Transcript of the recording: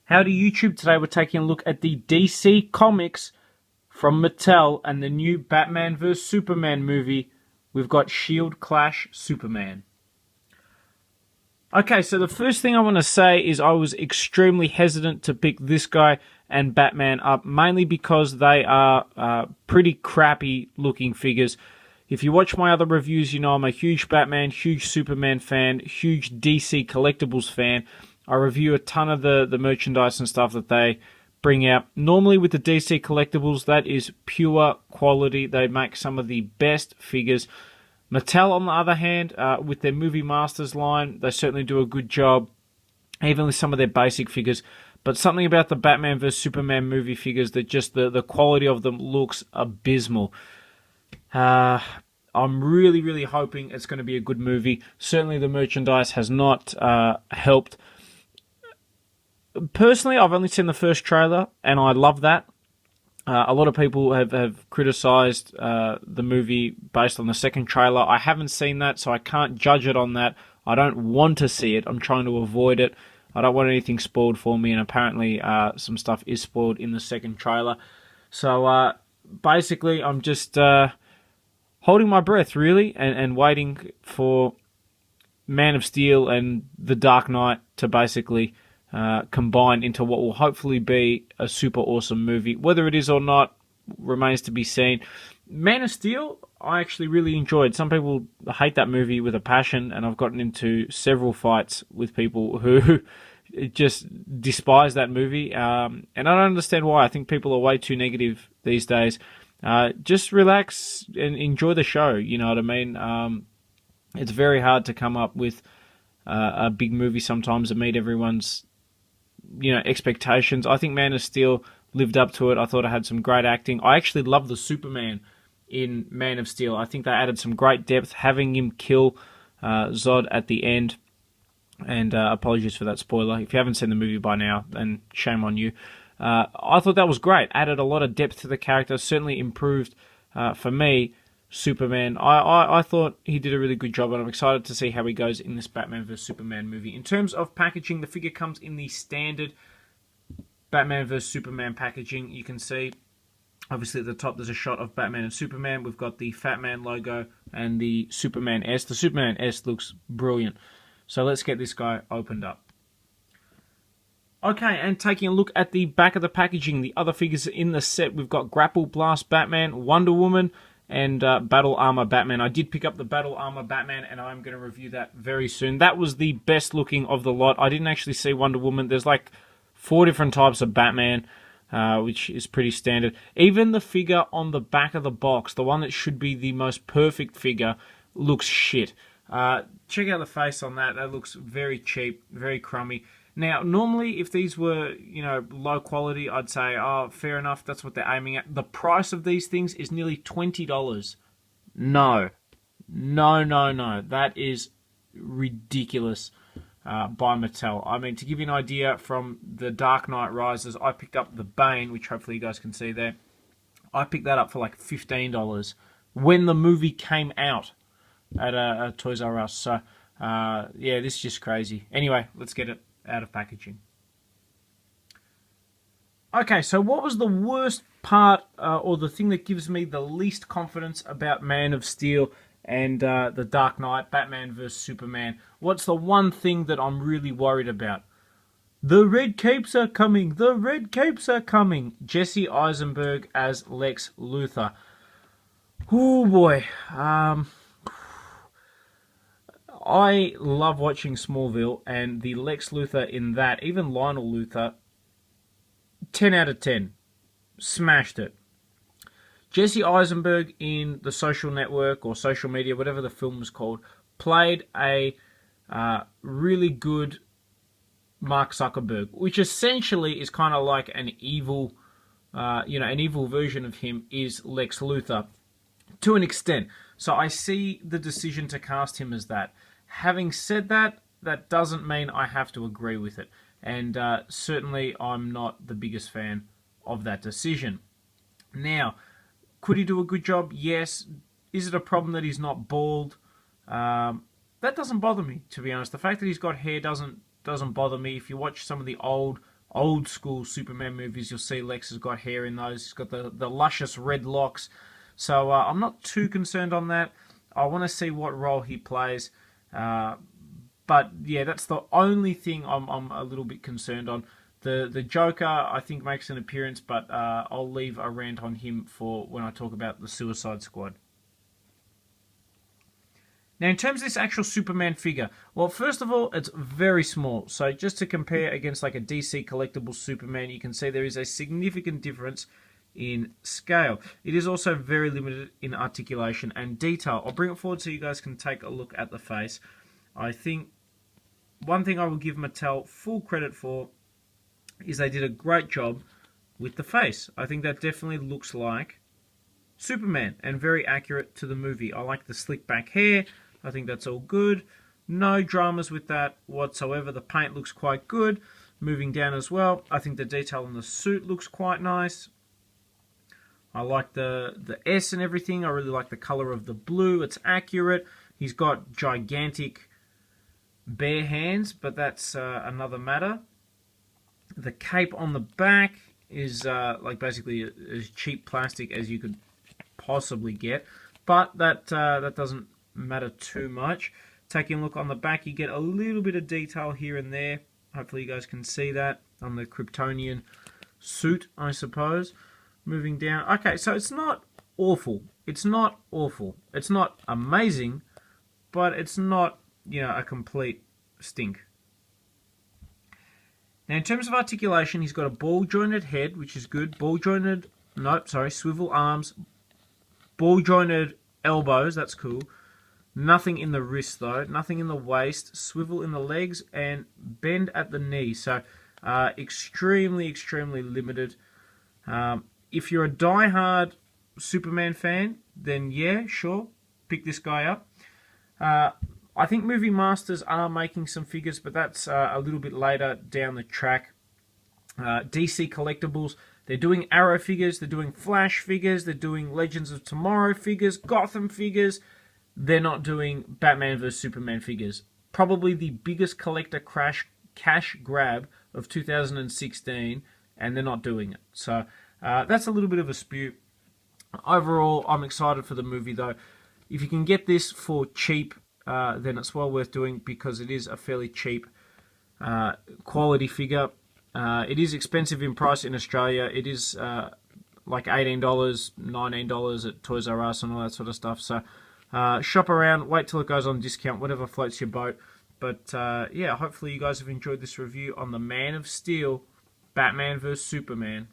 Howdy YouTube, today we're taking a look at the DC Comics from Mattel and the new Batman vs Superman movie. We've got Shield Clash Superman. Okay, so the first thing I want to say is I was extremely hesitant to pick this guy and Batman up, mainly because they are pretty crappy looking figures. If you watch my other reviews, you know I'm a huge Batman, huge Superman fan, huge DC collectibles fan. I review a ton of the merchandise and stuff that they bring out. Normally with the DC collectibles, that is pure quality. They make some of the best figures. Mattel, on the other hand, with their Movie Masters line, they certainly do a good job, even with some of their basic figures. But something about the Batman vs Superman movie figures that just the quality of them looks abysmal. I'm really hoping it's going to be a good movie. Certainly the merchandise has not helped. Personally, I've only seen the first trailer, and I love that. A lot of people have criticised the movie based on the second trailer. I haven't seen that, so I can't judge it on that. I don't want to see it. I'm trying to avoid it. I don't want anything spoiled for me, and apparently some stuff is spoiled in the second trailer. So basically, I'm just holding my breath, really, and waiting for Man of Steel and The Dark Knight to basically combine into what will hopefully be a super awesome movie. Whether it is or not remains to be seen. Man of Steel, I actually really enjoyed. Some people hate that movie with a passion, and I've gotten into several fights with people who just despise that movie. And I don't understand why. I think people are way too negative these days. Just relax and enjoy the show, you know what I mean? It's very hard to come up with a big movie sometimes and meet everyone's expectations. I think Man of Steel lived up to it. I thought it had some great acting. I actually love the Superman in Man of Steel. I think they added some great depth, having him kill Zod at the end. And apologies for that spoiler. If you haven't seen the movie by now, then shame on you. I thought that was great. Added a lot of depth to the character. Certainly improved, for me, Superman. I thought he did a really good job, and I'm excited to see how he goes in this Batman vs Superman movie. In terms of packaging, the figure comes in the standard Batman vs Superman packaging. You can see, obviously at the top, there's a shot of Batman and Superman. We've got the Fat Man logo and the Superman S. The Superman S looks brilliant. So let's get this guy opened up. Okay, and taking a look at the back of the packaging, the other figures in the set, we've got Grapple Blast Batman, Wonder Woman, and Battle Armor Batman. I did pick up the Battle Armor Batman, and I'm going to review that very soon. That was the best looking of the lot. I didn't actually see Wonder Woman. There's like 4 different types of Batman, which is pretty standard. Even the figure on the back of the box, the one that should be the most perfect figure, looks shit. Check out the face on that. That looks very cheap, very crummy. Now, normally, if these were, low quality, I'd say, oh, fair enough, that's what they're aiming at. The price of these things is nearly $20. No. That is ridiculous by Mattel. I mean, to give you an idea, from The Dark Knight Rises, I picked up the Bane, which hopefully you guys can see there. I picked that up for like $15 when the movie came out at a Toys R Us. So, yeah, this is just crazy. Anyway, let's get it out of packaging. Okay, so what was the worst part or the thing that gives me the least confidence about Man of Steel and The Dark Knight, Batman vs Superman? What's the one thing that I'm really worried about? The red capes are coming! The red capes are coming! Jesse Eisenberg as Lex Luthor. Oh boy. I love watching Smallville, and the Lex Luthor in that, even Lionel Luthor, 10 out of 10. Smashed it. Jesse Eisenberg in The Social Network, or Social Media, whatever the film was called, played a really good Mark Zuckerberg, which essentially is kind of like an evil, an evil version of him is Lex Luthor, to an extent. So I see the decision to cast him as that. Having said that, that doesn't mean I have to agree with it. And certainly I'm not the biggest fan of that decision. Now, could he do a good job? Yes. Is it a problem that he's not bald? That doesn't bother me, to be honest. The fact that he's got hair doesn't bother me. If you watch some of the old old school Superman movies, you'll see Lex has got hair in those. He's got the luscious red locks. So I'm not too concerned on that. I want to see what role he plays. But yeah, that's the only thing I'm a little bit concerned on. The Joker, I think, makes an appearance, but I'll leave a rant on him for when I talk about the Suicide Squad. Now, in terms of this actual Superman figure, well, first of all, it's very small. So just to compare against like a DC collectible Superman, you can see there is a significant difference in scale. It is also very limited in articulation and detail. I'll bring it forward so you guys can take a look at the face. I think one thing I will give Mattel full credit for is they did a great job with the face. I think that definitely looks like Superman and very accurate to the movie. I like the slick back hair. I think that's all good. No dramas with that whatsoever. The paint looks quite good. Moving down as well, I think the detail on the suit looks quite nice. I like the S and everything. I really like the color of the blue. It's accurate. He's got gigantic bare hands, but that's another matter. The cape on the back is like basically as cheap plastic as you could possibly get, but that doesn't matter too much. Taking a look on the back, you get a little bit of detail here and there. Hopefully you guys can see that on the Kryptonian suit, I suppose. Moving down. Okay, so it's not awful. It's not awful. It's not amazing, but it's not, a complete stink. Now, in terms of articulation, he's got a ball-jointed head, which is good. Swivel arms. Ball-jointed elbows, that's cool. Nothing in the wrist, though. Nothing in the waist. Swivel in the legs and bend at the knee. So, extremely, extremely limited. If you're a die-hard Superman fan, then yeah, sure, pick this guy up. I think Movie Masters are making some figures, but that's a little bit later down the track. DC Collectibles, they're doing Arrow figures, they're doing Flash figures, they're doing Legends of Tomorrow figures, Gotham figures. They're not doing Batman vs Superman figures. Probably the biggest collector cash grab of 2016, and they're not doing it. So that's a little bit of a spew. Overall, I'm excited for the movie, though. If you can get this for cheap, then it's well worth doing because it is a fairly cheap quality figure. It is expensive in price in Australia. It is like $18, $19 at Toys R Us and all that sort of stuff. So shop around, wait till it goes on discount, whatever floats your boat. But yeah, hopefully you guys have enjoyed this review on the Man of Steel, Batman vs Superman.